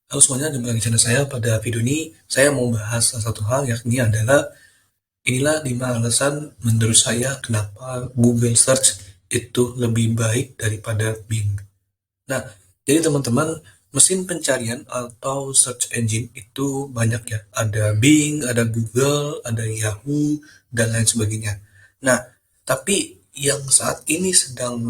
Halo semuanya, jumpa lagi channel saya. Pada video ini, saya mau bahas salah satu hal, yakni adalah inilah 5 alasan menurut saya kenapa Google Search itu lebih baik daripada Bing. Nah, jadi teman-teman, mesin pencarian atau search engine itu banyak ya. Ada Bing, ada Google, ada Yahoo, dan lain sebagainya. Nah, tapi yang saat ini sedang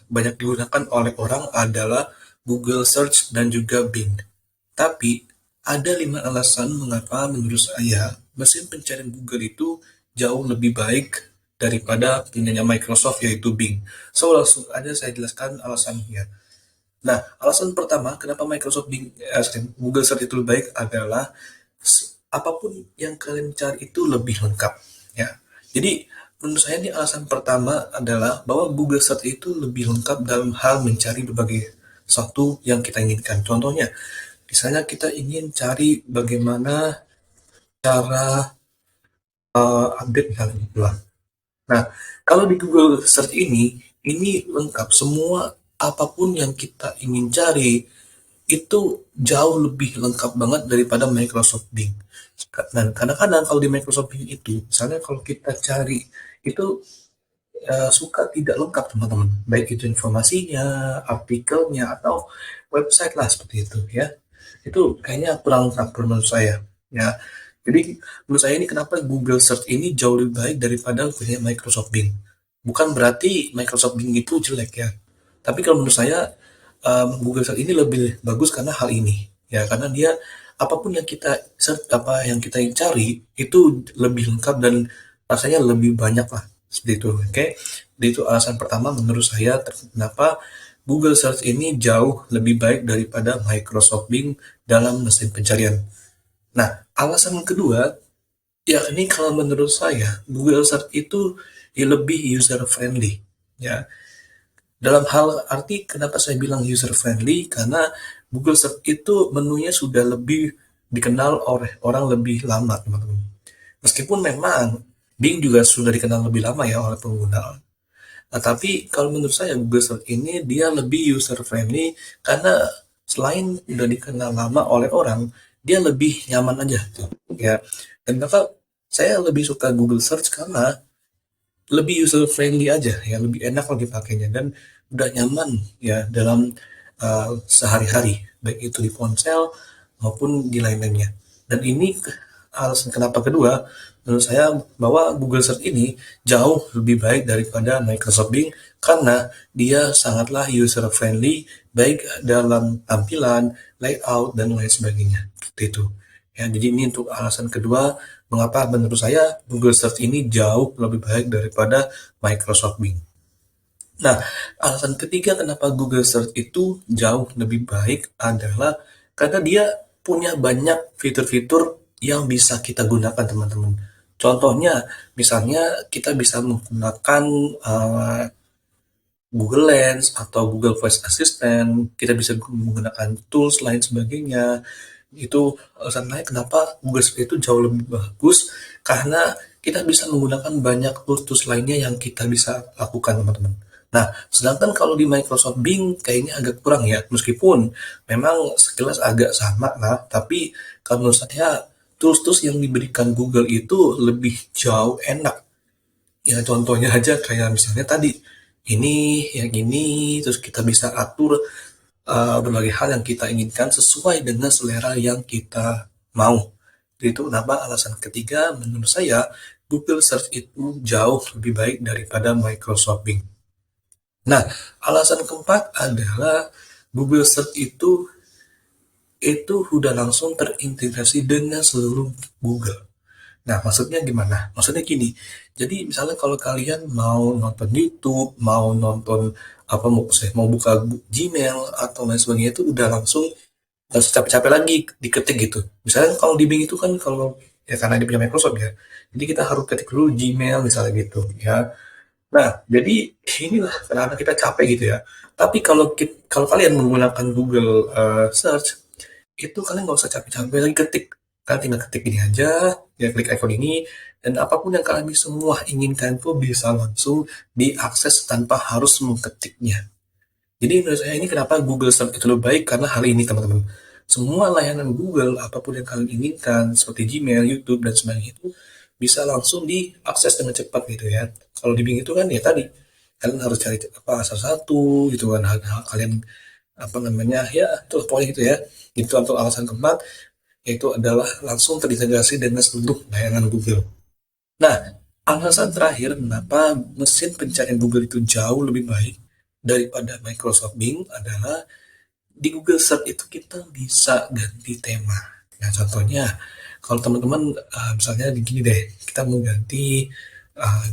banyak digunakan oleh orang adalah Google Search dan juga Bing. Tapi ada 5 alasan mengapa menurut saya mesin pencarian Google itu jauh lebih baik daripada punyanya Microsoft yaitu Bing. So langsung aja saya jelaskan alasannya. Nah, alasan pertama kenapa Google Search itu lebih baik adalah apapun yang kalian cari itu lebih lengkap ya. Jadi menurut saya ini alasan pertama adalah bahwa Google Search itu lebih lengkap dalam hal mencari berbagai sesuatu yang kita inginkan. Contohnya, misalnya kita ingin cari bagaimana cara update misalnya gitu lah. Nah, kalau di Google Search ini lengkap semua apapun yang kita ingin cari itu jauh lebih lengkap banget daripada Microsoft Bing. Dan kadang-kadang kalau di Microsoft Bing itu, misalnya kalau kita cari itu suka tidak lengkap teman-teman, baik itu informasinya, artikelnya, atau website lah seperti itu ya. Itu kayaknya kurang lengkap menurut saya ya. Jadi menurut saya ini kenapa Google Search ini jauh lebih baik daripada punya Microsoft Bing. Bukan berarti Microsoft Bing itu jelek ya. Tapi kalau menurut saya Google Search ini lebih bagus karena hal ini ya, karena dia apapun yang kita search, apa yang kita cari itu lebih lengkap dan rasanya lebih banyak lah seperti itu. Oke, jadi itu alasan pertama menurut saya kenapa Google Search ini jauh lebih baik daripada Microsoft Bing dalam mesin pencarian. Nah, alasan kedua, ya ini kalau menurut saya Google Search itu lebih user friendly ya. Dalam hal arti kenapa saya bilang user friendly, karena Google Search itu menunya sudah lebih dikenal oleh orang lebih lama, teman-teman. Meskipun memang Bing juga sudah dikenal lebih lama ya oleh pengguna. Nah, tapi kalau menurut saya Google Search ini dia lebih user friendly karena selain udah dikenal lama oleh orang, dia lebih nyaman aja tuh, ya. Dan kenapa saya lebih suka Google Search karena lebih user friendly aja ya, lebih enak lagi pakainya dan udah nyaman ya dalam sehari-hari, baik itu di ponsel maupun di lain-lainnya. Dan ini alasan kenapa kedua menurut saya bahwa Google Search ini jauh lebih baik daripada Microsoft Bing karena dia sangatlah user friendly baik dalam tampilan, layout dan lain sebagainya. Seperti itu. Ya, jadi ini untuk alasan kedua mengapa menurut saya Google Search ini jauh lebih baik daripada Microsoft Bing. Nah, alasan ketiga kenapa Google Search itu jauh lebih baik adalah karena dia punya banyak fitur-fitur yang bisa kita gunakan, teman-teman. Contohnya, misalnya kita bisa menggunakan Google Lens atau Google Voice Assistant, kita bisa menggunakan tools lain sebagainya. Itu alasan lain kenapa Google Search itu jauh lebih bagus karena kita bisa menggunakan banyak tools lainnya yang kita bisa lakukan, teman-teman. Nah, sedangkan kalau di Microsoft Bing kayaknya agak kurang ya, meskipun memang sekilas agak sama lah, tapi kalau menurut saya tools-tools yang diberikan Google itu lebih jauh enak. Ya contohnya aja kayak misalnya tadi, yang ini, terus kita bisa atur berbagai hal yang kita inginkan sesuai dengan selera yang kita mau. Jadi itu kenapa alasan ketiga menurut saya Google Search itu jauh lebih baik daripada Microsoft Bing. Nah, alasan keempat adalah Google Search itu udah langsung terintegrasi dengan seluruh Google. Nah, maksudnya gimana? Maksudnya gini, jadi misalnya kalau kalian mau nonton YouTube, mau nonton apa mau buka Gmail atau lain sebagainya itu udah langsung nggak usah capek-capek lagi diketik gitu. Misalnya kalau di Bing itu kan kalau ya karena dia punya Microsoft ya, jadi kita harus ketik dulu Gmail misalnya gitu ya. Nah, jadi inilah kenapa kita capek gitu ya. Tapi kalau kalian menggunakan Google Search, itu kalian nggak usah capek-capek lagi ketik. Kalian tinggal ketik ini aja, ya klik icon ini, dan apapun yang kalian semua inginkan itu bisa langsung diakses tanpa harus mengetiknya. Jadi menurut saya ini kenapa Google Search itu lebih baik karena hal ini teman-teman. semua layanan Google, apapun yang kalian inginkan, seperti Gmail, YouTube, dan sebagainya itu bisa langsung diakses dengan cepat gitu ya. Kalau di Bing itu kan ya tadi, kalian harus cari apa satu-satu gitu kan, hal-hal kalian apa namanya ya, itu pokoknya gitu ya. Itu untuk alasan keempat, yaitu adalah langsung terintegrasi dengan seluruh layanan Google. Nah, alasan terakhir kenapa mesin pencarian Google itu jauh lebih baik daripada Microsoft Bing adalah di Google Search itu kita bisa ganti tema. Nah, contohnya kalau teman-teman misalnya gini deh, kita mau ganti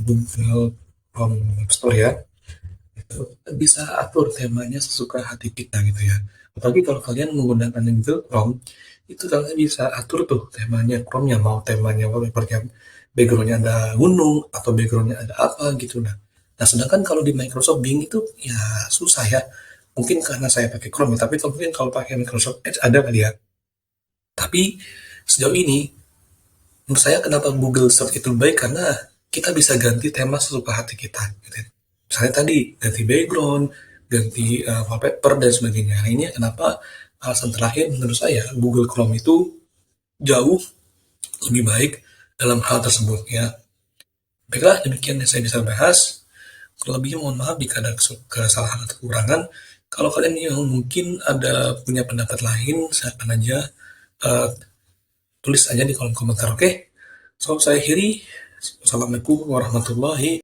Google Chrome Store ya, itu bisa atur temanya sesuka hati kita gitu ya. Apalagi kalau kalian menggunakan Google Chrome, itu kalian bisa atur tuh temanya Chrome-nya, mau temanya wallpapernya backgroundnya ada gunung atau backgroundnya ada apa gitu. Nah, sedangkan kalau di Microsoft Bing itu ya susah ya. Mungkin karena saya pakai Chrome ya, tapi mungkin kalau pakai Microsoft Edge ada kali ya. Tapi sejauh ini, menurut saya kenapa Google Search itu baik karena kita bisa ganti tema sesuka hati kita. Gitu. Misalnya tadi ganti background, ganti wallpaper dan sebagainya. Nah, ini kenapa alasan terakhir menurut saya Google Chrome itu jauh lebih baik dalam hal tersebut ya. Baiklah, demikian yang saya bisa bahas. Kalau lebihnya mohon maaf jika ada kesalahan atau kekurangan. Kalau kalian yang mungkin ada punya pendapat lain, silakan aja uh, tulis aja di kolom komentar, oke? So, saya akhiri. Assalamualaikum warahmatullahi